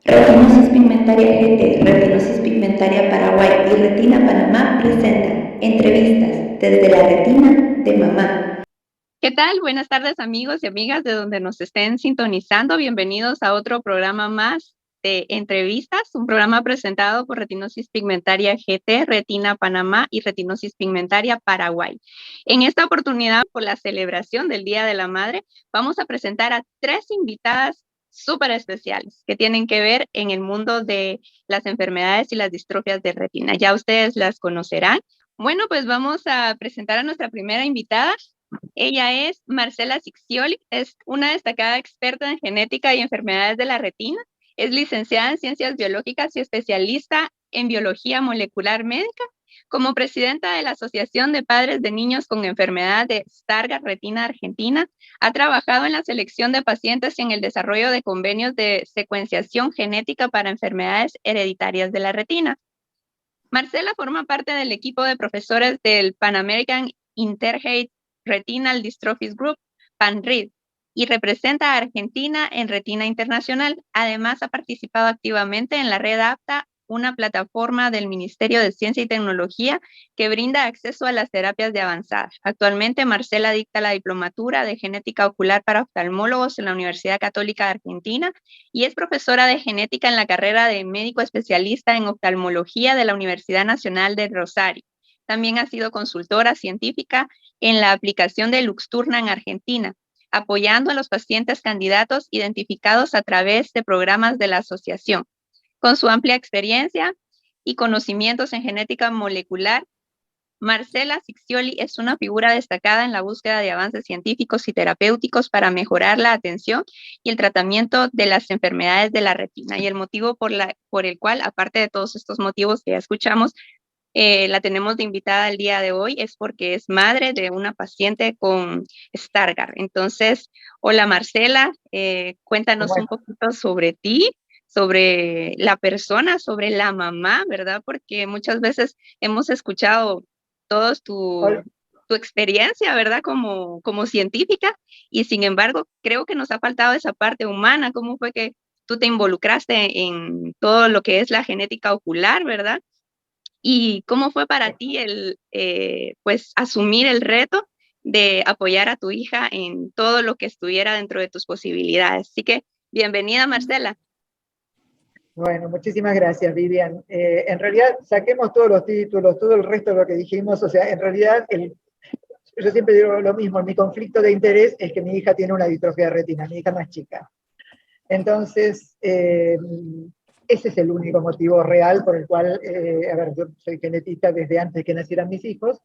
Retinosis pigmentaria GT, retinosis pigmentaria Paraguay y Retina Panamá presentan entrevistas desde la retina de mamá. ¿Qué tal? Buenas tardes amigos y amigas de donde nos estén sintonizando. Bienvenidos a otro programa más de entrevistas, un programa presentado por Retinosis Pigmentaria GT, Retina Panamá y Retinosis Pigmentaria Paraguay. En esta oportunidad, por la celebración del Día de la Madre, vamos a presentar a tres invitadas súper especiales que tienen que ver en el mundo de las enfermedades y las distrofias de retina. Ya ustedes las conocerán. Bueno, pues vamos a presentar a nuestra primera invitada. Ella es Marcela Ciccioli, es una destacada experta en genética y enfermedades de la retina. Es licenciada en Ciencias Biológicas y especialista en Biología Molecular Médica. Como presidenta de la Asociación de Padres de Niños con Enfermedad de Stargardt Retina Argentina, ha trabajado en la selección de pacientes y en el desarrollo de convenios de secuenciación genética para enfermedades hereditarias de la retina. Marcela forma parte del equipo de profesores del Pan American Interhead Retinal Dystrophies Group, PANRID, y representa a Argentina en Retina Internacional. Además, ha participado activamente en la Red APTA, una plataforma del Ministerio de Ciencia y Tecnología que brinda acceso a las terapias de avanzada. Actualmente, Marcela dicta la diplomatura de genética ocular para oftalmólogos en la Universidad Católica de Argentina y es profesora de genética en la carrera de médico especialista en oftalmología de la Universidad Nacional de Rosario. También ha sido consultora científica en la aplicación de Luxturna en Argentina, apoyando a los pacientes candidatos identificados a través de programas de la asociación. Con su amplia experiencia y conocimientos en genética molecular, Marcela Ciccioli es una figura destacada en la búsqueda de avances científicos y terapéuticos para mejorar la atención y el tratamiento de las enfermedades de la retina. Y el motivo por el cual, aparte de todos estos motivos que ya escuchamos, la tenemos de invitada el día de hoy es porque es madre de una paciente con Stargardt. Entonces, hola Marcela, cuéntanos un Bueno, poquito sobre ti, sobre la persona, sobre la mamá, ¿verdad? Porque muchas veces hemos escuchado todos hol- tu experiencia, ¿verdad? Como científica, y sin embargo, creo que nos ha faltado esa parte humana. ¿Cómo fue que tú te involucraste en todo lo que es la genética ocular, ¿verdad? ¿Y cómo fue para ti pues, asumir el reto de apoyar a tu hija en todo lo que estuviera dentro de tus posibilidades? Así que, bienvenida, Marcela. bueno, muchísimas gracias, Vivian. En realidad, saquemos todos los títulos, todo el resto de lo que dijimos. O sea, en realidad, yo siempre digo lo mismo, mi conflicto de interés es que mi hija tiene una distrofia de retina, mi hija más chica. Entonces, ese es el único motivo real por el cual, a ver, yo soy genetista desde antes que nacieran mis hijos,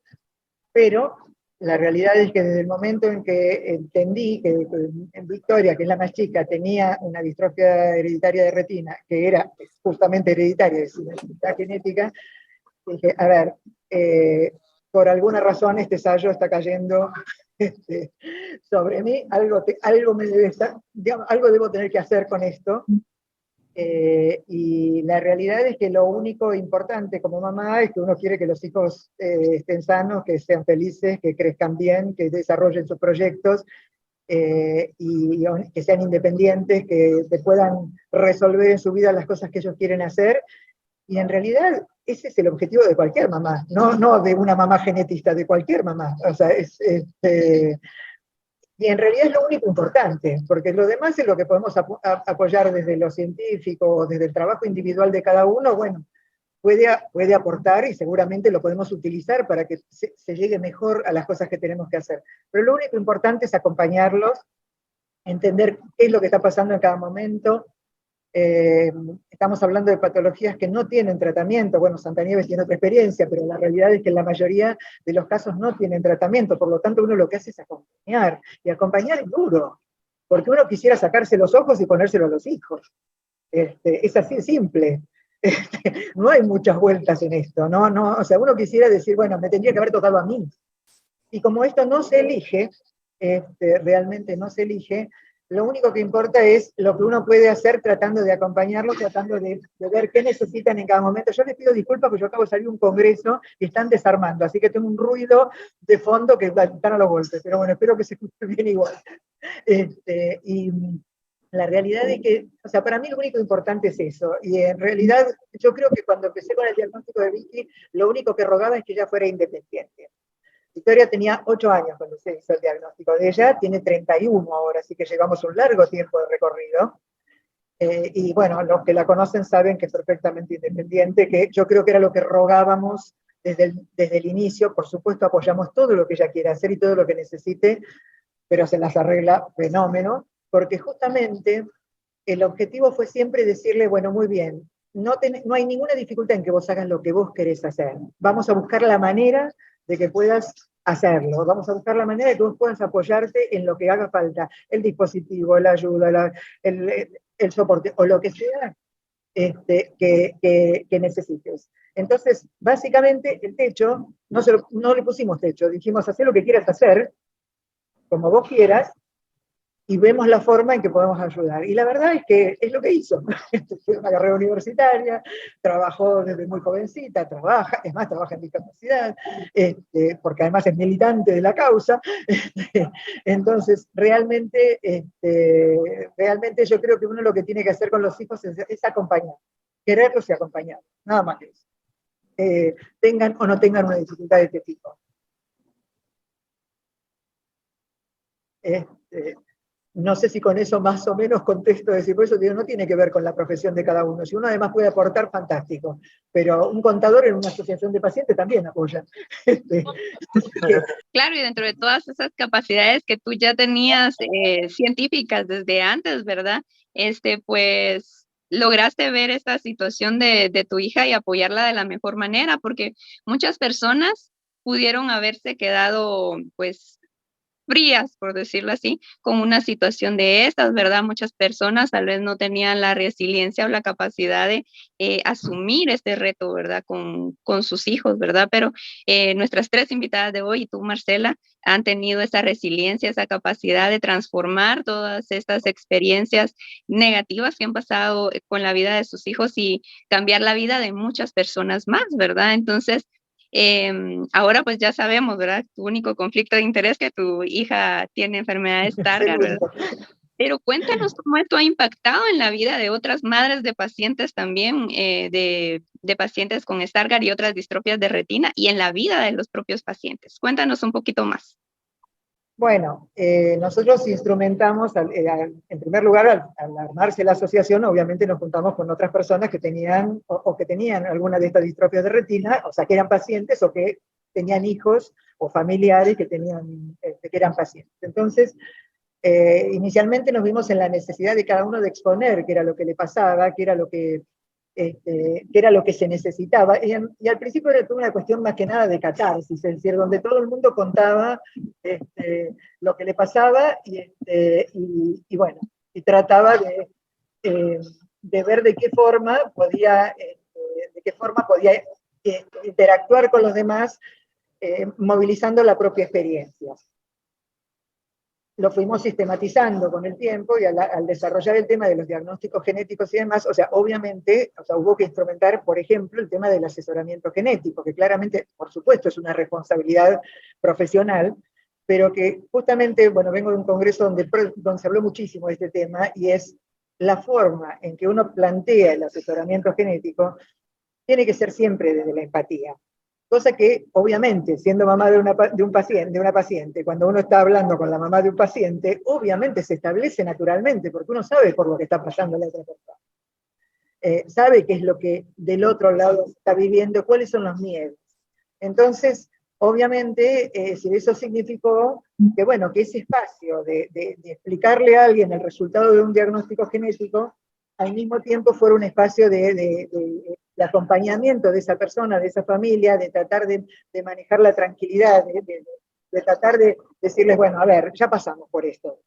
pero la realidad es que desde el momento en que entendí que en Victoria, que es la más chica, tenía una distrofia hereditaria de retina, que era justamente hereditaria, es una distrofia genética, dije, a ver, por alguna razón este ensayo está cayendo este, sobre mí, algo me debe estar, digamos, algo debo tener que hacer con esto. Y la realidad es que lo único importante como mamá es que uno quiere que los hijos estén sanos, que sean felices, que crezcan bien, que desarrollen sus proyectos y que sean independientes, que se puedan resolver en su vida las cosas que ellos quieren hacer. Y en realidad ese es el objetivo de cualquier mamá, no de una mamá genetista, de cualquier mamá. O sea, y en realidad es lo único importante, porque lo demás es lo que podemos apoyar desde lo científico, desde el trabajo individual de cada uno. Bueno, puede aportar y seguramente lo podemos utilizar para que se llegue mejor a las cosas que tenemos que hacer. Pero lo único importante es acompañarlos, entender qué es lo que está pasando en cada momento. Estamos hablando de patologías que no tienen tratamiento. Bueno, Santa Nieves tiene otra experiencia, pero la realidad es que en la mayoría de los casos no tienen tratamiento. Por lo tanto, uno lo que hace es acompañar. Y acompañar es duro, porque uno quisiera sacarse los ojos y ponérselo a los hijos. Es así de simple. No hay muchas vueltas en esto, o sea, uno quisiera decir, bueno, me tendría que haber tocado a mí. Y como esto no se elige, realmente no se elige, lo único que importa es lo que uno puede hacer tratando de acompañarlos, tratando de ver qué necesitan en cada momento. Yo les pido disculpas porque yo acabo de salir de un congreso y están desarmando, así que tengo un ruido de fondo que están a los golpes, pero bueno, espero que se escuche bien igual. Y La realidad es que, o sea, para mí lo único importante es eso, y en realidad yo creo que cuando empecé con el diagnóstico de Vicky, lo único que rogaba es que ella fuera independiente. Victoria tenía 8 años cuando se hizo el diagnóstico de ella, tiene 31 ahora, así que llevamos un largo tiempo de recorrido. Y bueno, los que la conocen saben que es perfectamente independiente, que yo creo que era lo que rogábamos desde el inicio. Por supuesto, apoyamos todo lo que ella quiera hacer y todo lo que necesite, pero se las arregla fenómeno, porque justamente el objetivo fue siempre decirle, bueno, muy bien, no hay ninguna dificultad en que vos hagas lo que vos querés hacer. Vamos a buscar la manera de que puedas hacerlo. Vamos a buscar la manera de que vos puedas apoyarte en lo que haga falta. El dispositivo, la ayuda, el soporte, o lo que sea que necesites. Entonces, básicamente, el techo, no le pusimos techo, dijimos, haz lo que quieras hacer, como vos quieras, y vemos la forma en que podemos ayudar. Y la verdad es que es lo que hizo. Fue una carrera universitaria, trabajó desde muy jovencita, trabaja en discapacidad, porque además es militante de la causa. Entonces, realmente yo creo que uno lo que tiene que hacer con los hijos es acompañar, quererlos y acompañar, nada más que eso. Tengan o no tengan una dificultad de este tipo. No sé si con eso más o menos contesto, decir, por eso digo, no tiene que ver con la profesión de cada uno. Si uno además puede aportar, fantástico. Pero un contador en una asociación de pacientes también apoya. Claro, y dentro de todas esas capacidades que tú ya tenías científicas desde antes, ¿verdad? Pues lograste ver esta situación de tu hija y apoyarla de la mejor manera, porque muchas personas pudieron haberse quedado, pues, frías, por decirlo así, con una situación de estas, ¿verdad? Muchas personas tal vez no tenían la resiliencia o la capacidad de asumir este reto, ¿verdad? Con sus hijos, ¿verdad? Pero nuestras 3 invitadas de hoy, y tú, Marcela, han tenido esa resiliencia, esa capacidad de transformar todas estas experiencias negativas que han pasado con la vida de sus hijos y cambiar la vida de muchas personas más, ¿verdad? Entonces, ahora pues ya sabemos, ¿verdad? Tu único conflicto de interés que tu hija tiene enfermedades Stargardt, ¿verdad? Pero cuéntanos cómo esto ha impactado en la vida de otras madres de pacientes también, de pacientes con Stargardt y otras distrofias de retina, y en la vida de los propios pacientes. Cuéntanos un poquito más. Bueno, nosotros instrumentamos, en primer lugar, al armarse la asociación, obviamente nos juntamos con otras personas que tenían, o que tenían alguna de estas distrofias de retina, o sea, que eran pacientes o que tenían hijos o familiares que eran pacientes. Entonces, inicialmente nos vimos en la necesidad de cada uno de exponer qué era lo que le pasaba, qué era lo que se necesitaba, y al principio era toda una cuestión más que nada de catarsis, es decir, donde todo el mundo contaba lo que le pasaba, y bueno, y trataba de ver de qué forma podía interactuar con los demás, movilizando la propia experiencia. Lo fuimos sistematizando con el tiempo, y al desarrollar el tema de los diagnósticos genéticos y demás, o sea, obviamente, hubo que instrumentar, por ejemplo, el tema del asesoramiento genético, que claramente, por supuesto, es una responsabilidad profesional, pero que justamente, bueno, vengo de un congreso donde se habló muchísimo de este tema, y es la forma en que uno plantea el asesoramiento genético, tiene que ser siempre desde la empatía. Cosa que, obviamente, siendo mamá de una paciente, cuando uno está hablando con la mamá de un paciente, obviamente se establece naturalmente, porque uno sabe por lo que está pasando la otra persona. Sabe qué es lo que del otro lado está viviendo, cuáles son los miedos. Entonces, obviamente, si eso significó que, bueno, que ese espacio de explicarle a alguien el resultado de un diagnóstico genético, al mismo tiempo fuera un espacio de acompañamiento de esa persona, de esa familia, de tratar de manejar la tranquilidad, de tratar de decirles, bueno, a ver, ya pasamos por esto,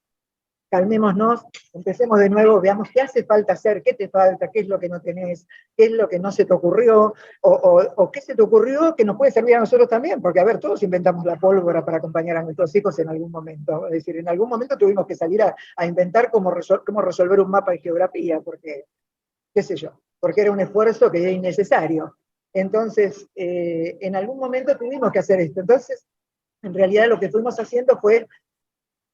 calmémonos, empecemos de nuevo, veamos qué hace falta hacer, qué te falta, qué es lo que no tenés, qué es lo que no se te ocurrió, o qué se te ocurrió que nos puede servir a nosotros también, porque a ver, todos inventamos la pólvora para acompañar a nuestros hijos en algún momento, es decir, en algún momento tuvimos que salir a inventar cómo resolver un mapa de geografía, porque, qué sé yo, porque era un esfuerzo que era innecesario. Entonces, en algún momento tuvimos que hacer esto. Entonces, en realidad lo que fuimos haciendo fue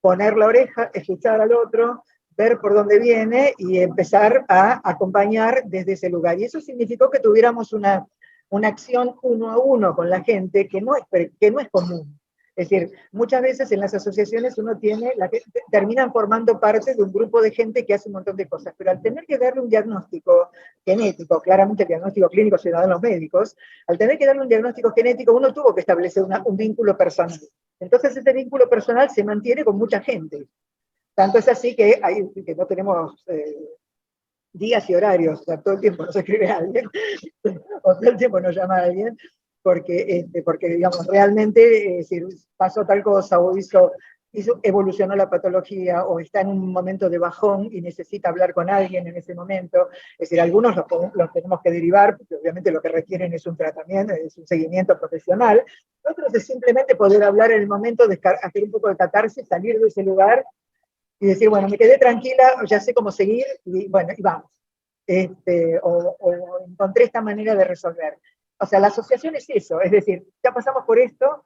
poner la oreja, escuchar al otro, ver por dónde viene y empezar a acompañar desde ese lugar. Y eso significó que tuviéramos una acción uno a uno con la gente que no es común. Es decir, muchas veces en las asociaciones uno tiene, terminan formando parte de un grupo de gente que hace un montón de cosas, pero al tener que darle un diagnóstico genético, claramente el diagnóstico clínico se lo dan los médicos, al tener que darle un diagnóstico genético uno tuvo que establecer un vínculo personal. Entonces ese vínculo personal se mantiene con mucha gente. Tanto es así que no tenemos días y horarios, o sea, todo el tiempo nos escribe alguien, o todo el tiempo nos llama alguien, porque digamos, realmente, si pasó tal cosa, o evolucionó la patología, o está en un momento de bajón y necesita hablar con alguien en ese momento. Es decir, algunos los tenemos que derivar, porque obviamente lo que requieren es un tratamiento, es un seguimiento profesional. Otros es simplemente poder hablar en el momento de hacer un poco de catarsis, salir de ese lugar y decir, bueno, me quedé tranquila, ya sé cómo seguir, y bueno, y vamos. O encontré esta manera de resolver. O sea, la asociación es eso, es decir, ya pasamos por esto,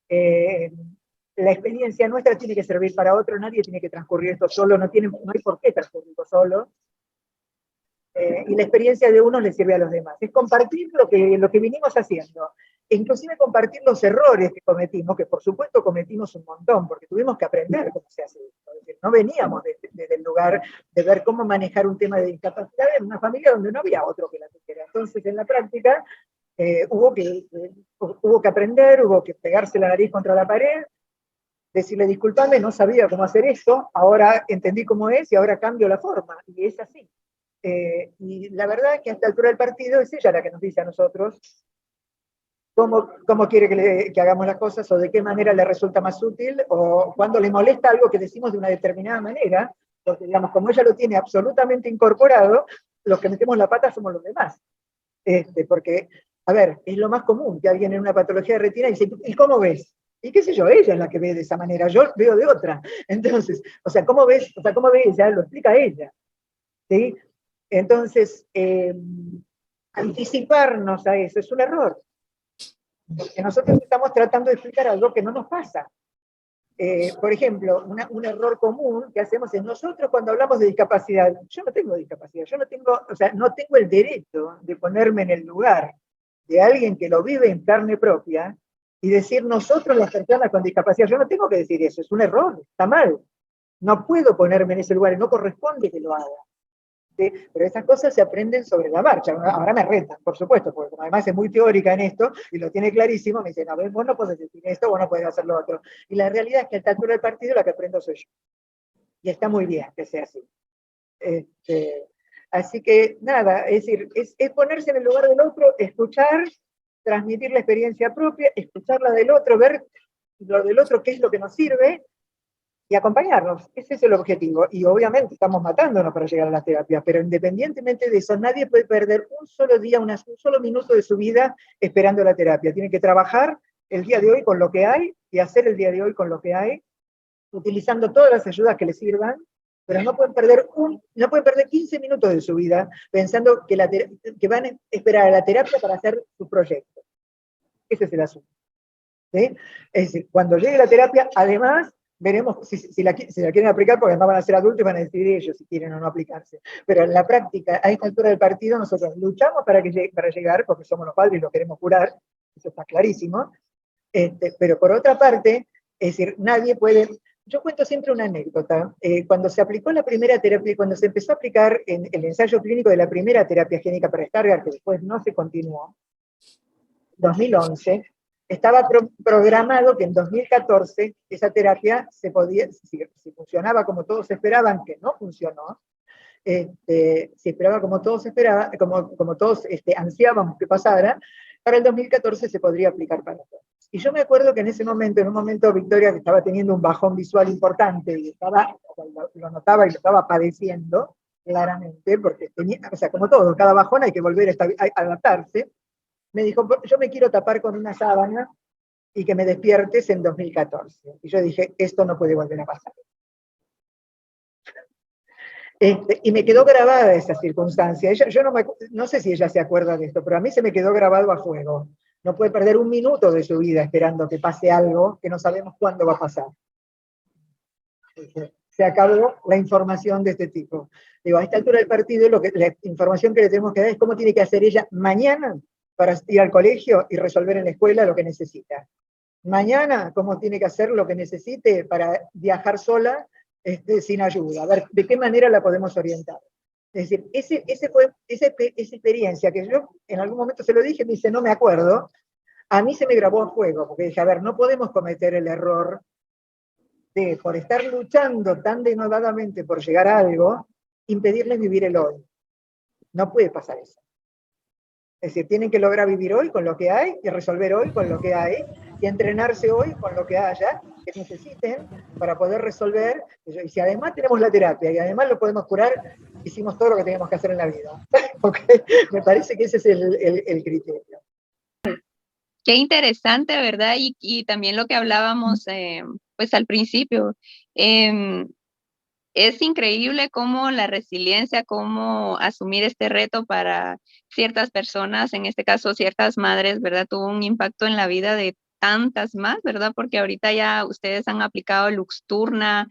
la experiencia nuestra tiene que servir para otro, nadie tiene que transcurrir esto solo, no hay por qué transcurrirlo solo, y la experiencia de uno le sirve a los demás. Es compartir lo que vinimos haciendo, e inclusive compartir los errores que cometimos, que por supuesto cometimos un montón, porque tuvimos que aprender cómo se hace esto. Es decir, no veníamos desde el lugar de ver cómo manejar un tema de discapacidad en una familia donde no había otro que la tuviera. Entonces, en la práctica, hubo que aprender, hubo que pegarse la nariz contra la pared, decirle, disculpame, no sabía cómo hacer esto, ahora entendí cómo es y ahora cambio la forma, y es así. Y la verdad es que a esta altura del partido es ella la que nos dice a nosotros cómo quiere que hagamos las cosas, o de qué manera le resulta más útil, o cuando le molesta algo que decimos de una determinada manera, porque digamos, como ella lo tiene absolutamente incorporado, los que metemos la pata somos los demás. Porque, a ver, es lo más común que alguien en una patología de retina dice, ¿y cómo ves? Y qué sé yo, ella es la que ve de esa manera, yo veo de otra. Entonces, o sea, ¿cómo ves? O sea, ¿cómo ve ella? Lo explica ella. ¿Sí? Entonces, anticiparnos a eso es un error. Porque nosotros estamos tratando de explicar algo que no nos pasa. Por ejemplo, un error común que hacemos es nosotros cuando hablamos de discapacidad, yo no tengo discapacidad, no tengo el derecho de ponerme en el lugar de alguien que lo vive en carne propia y decir nosotros las personas con discapacidad. Yo no tengo que decir eso, es un error, está mal. No puedo ponerme en ese lugar y no corresponde que lo haga. ¿Sí? Pero esas cosas se aprenden sobre la marcha. Ahora me retan, por supuesto, porque como además es muy teórica en esto y lo tiene clarísimo, me dicen, no, vos no podés decir esto, vos no podés hacer lo otro. Y la realidad es que a esta altura del partido la que aprendo soy yo. Y está muy bien que sea así. Así que nada, es decir, es ponerse en el lugar del otro, escuchar, transmitir la experiencia propia, escuchar la del otro, ver lo del otro, qué es lo que nos sirve, y acompañarnos. Ese es el objetivo. Y obviamente estamos matándonos para llegar a la terapia, pero independientemente de eso, nadie puede perder un solo día, un solo minuto de su vida esperando la terapia. Tiene que trabajar el día de hoy con lo que hay y hacer el día de hoy con lo que hay, utilizando todas las ayudas que les sirvan, pero no pueden perder 15 minutos de su vida pensando que van a esperar a la terapia para hacer su proyecto. Ese es el asunto. ¿Sí? Es decir, cuando llegue la terapia, además, veremos si la quieren aplicar, porque además van a ser adultos y van a decidir ellos si quieren o no aplicarse. Pero en la práctica, a esta altura del partido, nosotros luchamos para llegar, porque somos los padres y lo queremos curar, eso está clarísimo, pero por otra parte, es decir, nadie puede... Yo cuento siempre una anécdota. Cuando se aplicó la primera terapia, cuando se empezó a aplicar en el ensayo clínico de la primera terapia génica para Stargardt, que después no se continuó, 2011, estaba programado que en 2014 esa terapia si funcionaba como todos esperaban, que no funcionó, si esperaba como todos esperaban, como todos ansiábamos que pasara, para el 2014 se podría aplicar para todos. Y yo me acuerdo que en un momento Victoria, que estaba teniendo un bajón visual importante, y lo notaba y lo estaba padeciendo, claramente, porque tenía, o sea, como todo, cada bajón hay que volver a adaptarse, me dijo, yo me quiero tapar con una sábana y que me despiertes en 2014. Y yo dije, esto no puede volver a pasar. Y me quedó grabada esa circunstancia. Yo no sé si ella se acuerda de esto, pero a mí se me quedó grabado a fuego. No puede perder un minuto de su vida esperando que pase algo que no sabemos cuándo va a pasar. se acabó la información de este tipo. Digo, a esta altura del partido, la información que le tenemos que dar es cómo tiene que hacer ella mañana para ir al colegio y resolver en la escuela lo que necesita. Mañana, cómo tiene que hacer lo que necesite para viajar sola sin ayuda. A ver, ¿de qué manera la podemos orientar? Es decir, esa experiencia que yo en algún momento se lo dije, me dice, no me acuerdo, a mí se me grabó a fuego, porque dije, a ver, no podemos cometer el error de, por estar luchando tan denodadamente por llegar a algo, impedirles vivir el hoy. No puede pasar eso. Es decir, tienen que lograr vivir hoy con lo que hay, y resolver hoy con lo que hay, y entrenarse hoy con lo que haya, que necesiten para poder resolver. Y si además tenemos la terapia, y además lo podemos curar, hicimos todo lo que teníamos que hacer en la vida. Okay. Me parece que ese es el criterio. Qué interesante, ¿verdad? Y también lo que hablábamos pues al principio. Es increíble cómo la resiliencia, cómo asumir este reto para ciertas personas, en este caso ciertas madres, ¿verdad? Tuvo un impacto en la vida de tantas más, ¿verdad? Porque ahorita ya ustedes han aplicado Luxturna,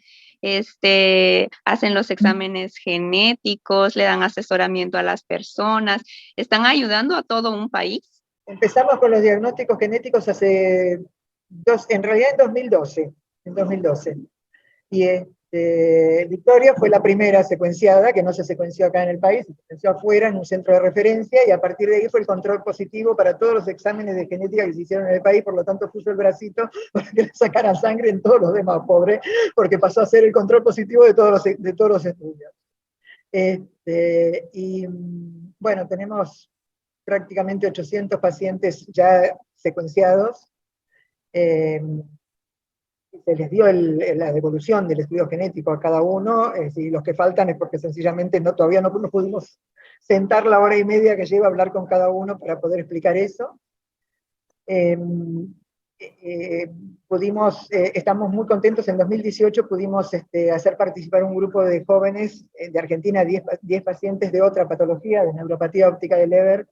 hacen los exámenes genéticos, le dan asesoramiento a las personas, están ayudando a todo un país. Empezamos con los diagnósticos genéticos en realidad en 2012. Y Victoria fue la primera secuenciada, que no se secuenció acá en el país, se secuenció afuera en un centro de referencia, y a partir de ahí fue el control positivo para todos los exámenes de genética que se hicieron en el país, por lo tanto puso el bracito para que le sacaran sangre en todos los demás, pobre, porque pasó a ser el control positivo de todos los estudios. Y bueno, tenemos prácticamente 800 pacientes ya secuenciados. Se les dio la devolución del estudio genético a cada uno, y los que faltan es porque sencillamente todavía no pudimos sentar la hora y media que lleva a hablar con cada uno para poder explicar eso. Estamos muy contentos, en 2018 pudimos hacer participar un grupo de jóvenes de Argentina, 10 pacientes de otra patología, de neuropatía óptica de Leber,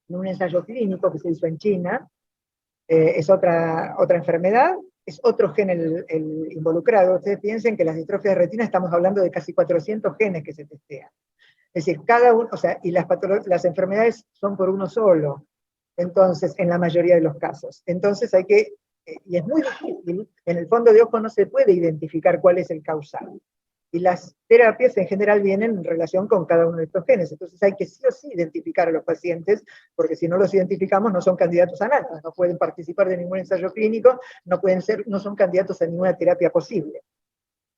en un ensayo clínico que se hizo en China. Es otra enfermedad, es otro gen el involucrado. Ustedes piensen que las distrofias de retina estamos hablando de casi 400 genes que se testean. Es decir, cada uno, y las enfermedades son por uno solo, entonces, en la mayoría de los casos. Entonces y es muy difícil, en el fondo de ojo no se puede identificar cuál es el causal. Y las terapias en general vienen en relación con cada uno de estos genes. Entonces hay que sí o sí identificar a los pacientes, porque si no los identificamos no son candidatos a nada, no pueden participar de ningún ensayo clínico, no son candidatos a ninguna terapia posible.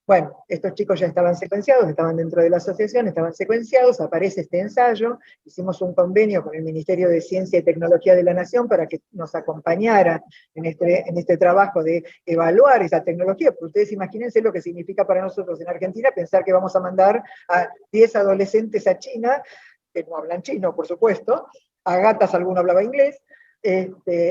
Bueno, estos chicos ya estaban secuenciados, estaban dentro de la asociación, estaban secuenciados, aparece este ensayo, hicimos un convenio con el Ministerio de Ciencia y Tecnología de la Nación para que nos acompañara en este trabajo de evaluar esa tecnología, porque ustedes imagínense lo que significa para nosotros en Argentina pensar que vamos a mandar a 10 adolescentes a China, que no hablan chino, por supuesto, a gatas alguno hablaba inglés,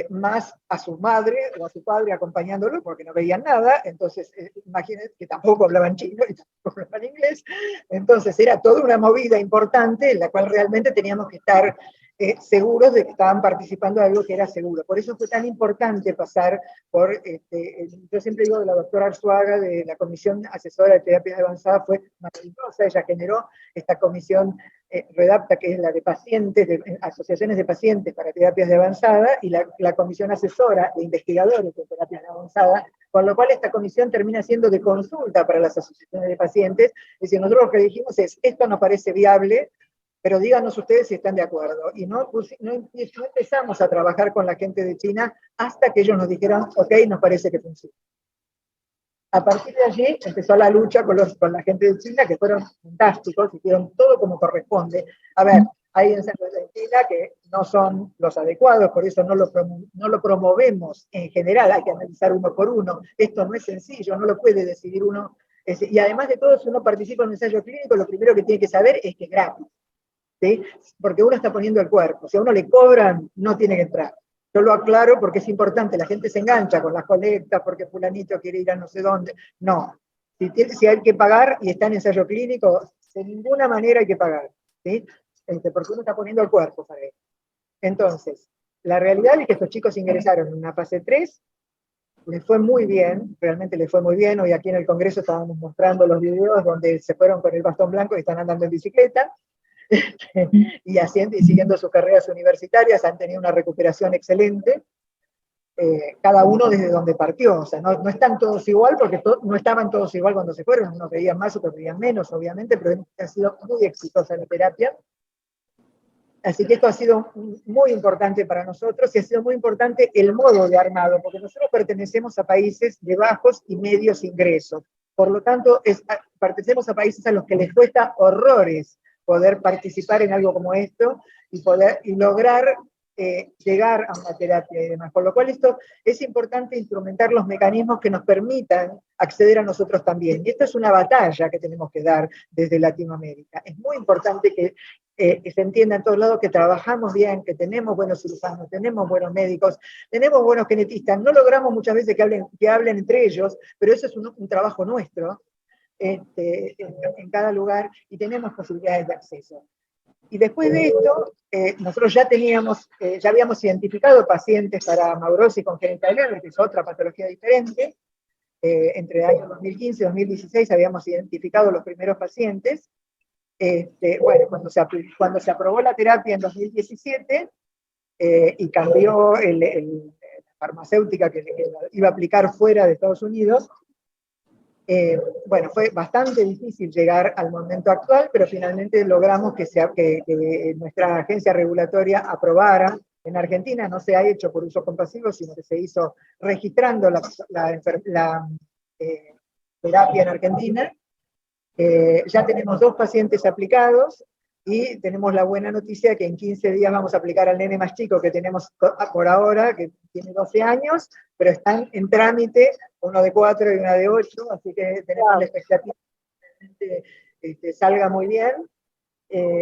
más a su madre o a su padre acompañándolo porque no veían nada, entonces imagínense que tampoco hablaban chino y tampoco hablaban inglés, entonces era toda una movida importante en la cual realmente teníamos que estar seguros de que estaban participando de algo que era seguro. Por eso fue tan importante pasar por, yo siempre digo de la doctora Arzuaga, de la Comisión Asesora de Terapias Avanzadas, fue maravillosa, ella generó esta comisión REDAPTA, que es la de pacientes, de asociaciones de pacientes para terapias de avanzada, y la comisión asesora de investigadores de terapias de avanzada, con lo cual esta comisión termina siendo de consulta para las asociaciones de pacientes. Es decir, nosotros lo que dijimos es, esto nos parece viable, pero díganos ustedes si están de acuerdo. Y no empezamos a trabajar con la gente de China hasta que ellos nos dijeron, ok, nos parece que funciona. A partir de allí empezó la lucha con la gente de China, que fueron fantásticos, hicieron todo como corresponde. A ver, hay ensayos en China que no son los adecuados, por eso no lo promovemos en general, hay que analizar uno por uno. Esto no es sencillo, no lo puede decidir uno. Y además de todo, si uno participa en un ensayo clínico, lo primero que tiene que saber es que es gratis, ¿sí? Porque uno está poniendo el cuerpo. Si a uno le cobran, no tiene que entrar. Yo lo aclaro porque es importante, la gente se engancha con las colectas porque fulanito quiere ir a no sé dónde. No, si hay que pagar y está en ensayo clínico, de ninguna manera hay que pagar, ¿sí? Porque uno está poniendo el cuerpo para él. Entonces, la realidad es que estos chicos ingresaron en una fase 3, les fue muy bien, realmente les fue muy bien. Hoy aquí en el Congreso estábamos mostrando los videos donde se fueron con el bastón blanco y están andando en bicicleta, y siguiendo sus carreras universitarias, han tenido una recuperación excelente, cada uno desde donde partió. O sea, no están todos igual, porque no estaban todos igual cuando se fueron, unos veían más, otros veían menos, obviamente, pero ha sido muy exitosa la terapia. Así que esto ha sido muy importante para nosotros, y ha sido muy importante el modo de armado, porque nosotros pertenecemos a países de bajos y medios ingresos. Por lo tanto, pertenecemos a países a los que les cuesta horrores poder participar en algo como esto y lograr llegar a una terapia y demás. Por lo cual esto es importante, instrumentar los mecanismos que nos permitan acceder a nosotros también. Y esto es una batalla que tenemos que dar desde Latinoamérica. Es muy importante que se entienda en todos lados que trabajamos bien, que tenemos buenos cirujanos, tenemos buenos médicos, tenemos buenos genetistas. No logramos muchas veces que hablen entre ellos, pero eso es un trabajo nuestro, en cada lugar, y tenemos posibilidades de acceso. Y después de esto, nosotros ya habíamos identificado pacientes para amaurosis congénita leve, que es otra patología diferente. Entre el año 2015 y 2016 habíamos identificado los primeros pacientes. Bueno, cuando se aprobó la terapia en 2017, y cambió la farmacéutica que iba a aplicar fuera de Estados Unidos, bueno, fue bastante difícil llegar al momento actual, pero finalmente logramos que nuestra agencia regulatoria aprobara. En Argentina no se ha hecho por uso compasivo, sino que se hizo registrando la terapia en Argentina. Ya tenemos 2 pacientes aplicados, y tenemos la buena noticia que en 15 días vamos a aplicar al nene más chico que tenemos por ahora, que tiene 12 años, pero están en trámite, uno de 4 y una de 8, así que tenemos la expectativa de que salga muy bien.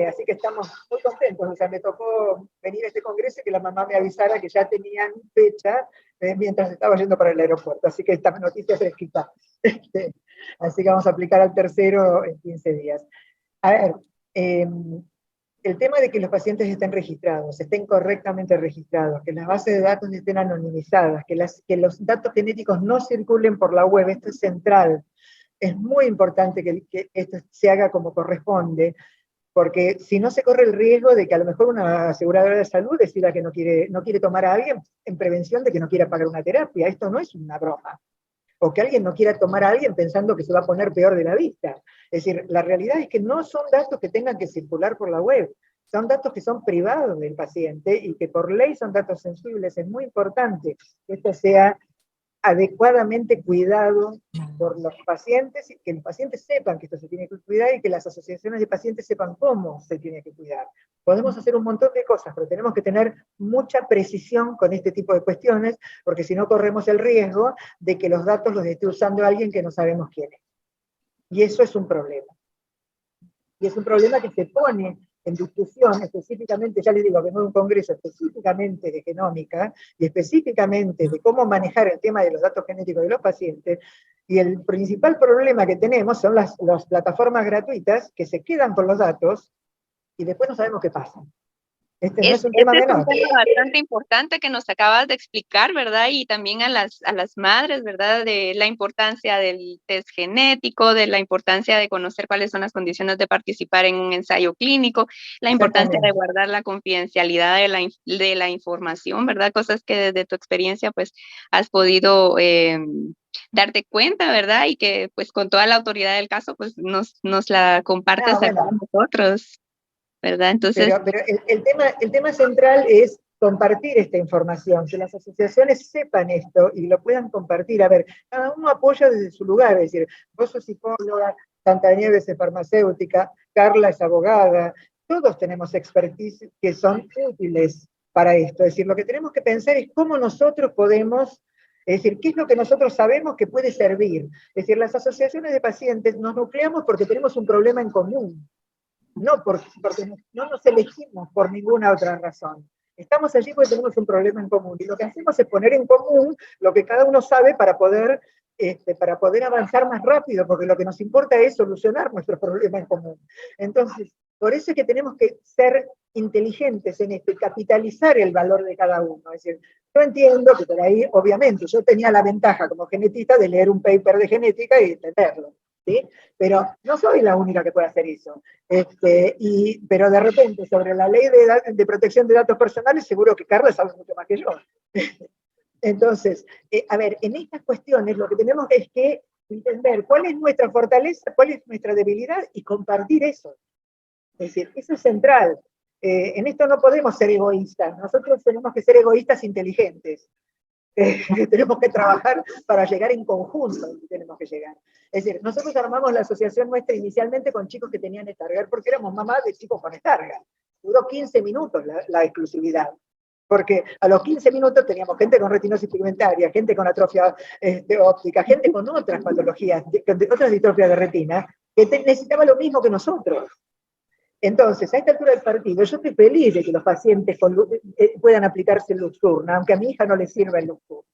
Así que estamos muy contentos. O sea, me tocó venir a este congreso y que la mamá me avisara que ya tenían fecha mientras estaba yendo para el aeropuerto. Así que esta noticia es fresquita. Así que vamos a aplicar al tercero en 15 días. A ver, el tema de que los pacientes estén registrados, estén correctamente registrados, que las bases de datos estén anonimizadas, que los datos genéticos no circulen por la web, esto es central. Es muy importante que esto se haga como corresponde, porque si no se corre el riesgo de que a lo mejor una aseguradora de salud decida que no quiere tomar a alguien en prevención de que no quiera pagar una terapia. Esto no es una broma. O que alguien no quiera tomar a alguien pensando que se va a poner peor de la vista. Es decir, la realidad es que no son datos que tengan que circular por la web, son datos que son privados del paciente y que por ley son datos sensibles. Es muy importante que esto sea adecuadamente cuidado por los pacientes, y que los pacientes sepan que esto se tiene que cuidar, y que las asociaciones de pacientes sepan cómo se tiene que cuidar. Podemos hacer un montón de cosas, pero tenemos que tener mucha precisión con este tipo de cuestiones, porque si no corremos el riesgo de que los datos los esté usando alguien que no sabemos quién es. Y eso es un problema. Y es un problema que se pone en discusión específicamente, ya les digo, que no es un congreso específicamente de genómica, y específicamente de cómo manejar el tema de los datos genéticos de los pacientes, y el principal problema que tenemos son las plataformas gratuitas que se quedan con los datos, y después no sabemos qué pasa. No es un tema Este es menor. un tema bastante importante que nos acabas de explicar, ¿verdad? Y también a las madres, ¿verdad? De la importancia del test genético, de la importancia de conocer cuáles son las condiciones de participar en un ensayo clínico, la importancia de guardar la confidencialidad de la información, ¿verdad? Cosas que desde tu experiencia, pues, has podido darte cuenta, ¿verdad? Y que, pues, con toda la autoridad del caso, pues, nos la compartes a nosotros, ¿verdad? Entonces, pero el tema central es compartir esta información, que las asociaciones sepan esto y lo puedan compartir. A ver, cada uno apoya desde su lugar, es decir, vos sos psicóloga, Santa Nieves es farmacéutica, Carla es abogada, todos tenemos expertise que son útiles para esto. Es decir, lo que tenemos que pensar es cómo nosotros podemos, es decir, qué es lo que nosotros sabemos que puede servir. Es decir, las asociaciones de pacientes nos nucleamos porque tenemos un problema en común. No porque no nos elegimos por ninguna otra razón. Estamos allí porque tenemos un problema en común, y lo que hacemos es poner en común lo que cada uno sabe para poder avanzar más rápido, porque lo que nos importa es solucionar nuestro problema en común. Entonces, Por eso es que tenemos que ser inteligentes en esto y capitalizar el valor de cada uno. Es decir, yo entiendo que por ahí, obviamente, yo tenía la ventaja como genetista de leer un paper de genética y entenderlo, ¿sí? Pero no soy la única que puede hacer eso. Pero de repente, sobre la ley de protección de datos personales, seguro que Carla sabe mucho más que yo. Entonces, a ver, en estas cuestiones lo que tenemos es que entender cuál es nuestra fortaleza, cuál es nuestra debilidad y compartir eso. Es decir, eso es central. En esto no podemos ser egoístas, nosotros tenemos que ser egoístas inteligentes. Tenemos que trabajar para llegar en conjunto, tenemos que llegar. Es decir, nosotros armamos la asociación nuestra inicialmente con chicos que tenían Stargardt, porque éramos mamás de chicos con Stargardt. Duró 15 minutos la exclusividad. Porque a los 15 minutos teníamos gente con retinosis pigmentaria, gente con atrofia óptica, gente con otras patologías, otras distrofias de retina, que necesitaba lo mismo que nosotros. Entonces, a esta altura del partido, yo estoy feliz de que los pacientes puedan aplicarse el Luxturna, aunque a mi hija no le sirva el Luxturna.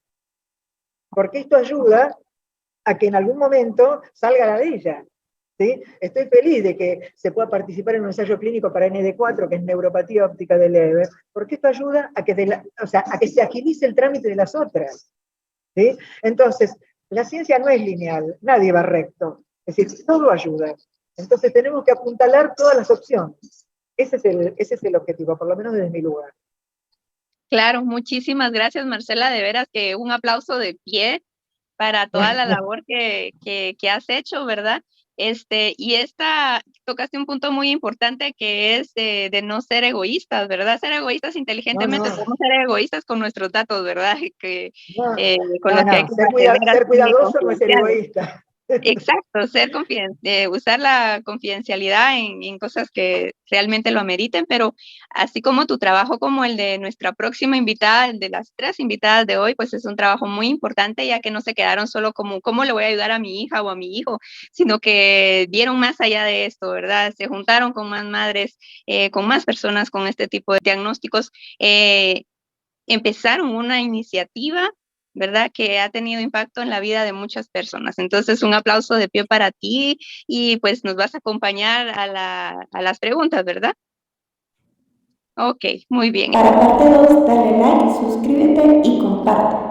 Porque esto ayuda a que en algún momento salga la de ella. ¿Sí? Estoy feliz de que se pueda participar en un ensayo clínico para ND4, que es neuropatía óptica de Leber, porque esto ayuda a que se agilice el trámite de las otras. ¿Sí? Entonces, la ciencia no es lineal, nadie va recto. Es decir, todo ayuda. Entonces tenemos que apuntalar todas las opciones. Ese es el objetivo, por lo menos desde mi lugar. Claro, muchísimas gracias, Marcela. De veras que un aplauso de pie para toda la labor que has hecho, ¿verdad? Tocaste un punto muy importante que es de no ser egoístas, ¿verdad? Ser egoístas inteligentemente, podemos ser egoístas con nuestros datos, ¿verdad? Con los que hay que ser cuidadoso no es ser egoísta. Exacto, usar la confidencialidad en cosas que realmente lo ameriten, pero así como tu trabajo, como el de nuestra próxima invitada, el de las 3 invitadas de hoy, pues es un trabajo muy importante, ya que no se quedaron solo como cómo le voy a ayudar a mi hija o a mi hijo, sino que vieron más allá de esto, ¿verdad? Se juntaron con más madres, con más personas con este tipo de diagnósticos, empezaron una iniciativa, ¿verdad? Que ha tenido impacto en la vida de muchas personas. Entonces, un aplauso de pie para ti y pues nos vas a acompañar a las preguntas, ¿verdad? Ok, muy bien. Para parte 2, dale like, suscríbete y comparte.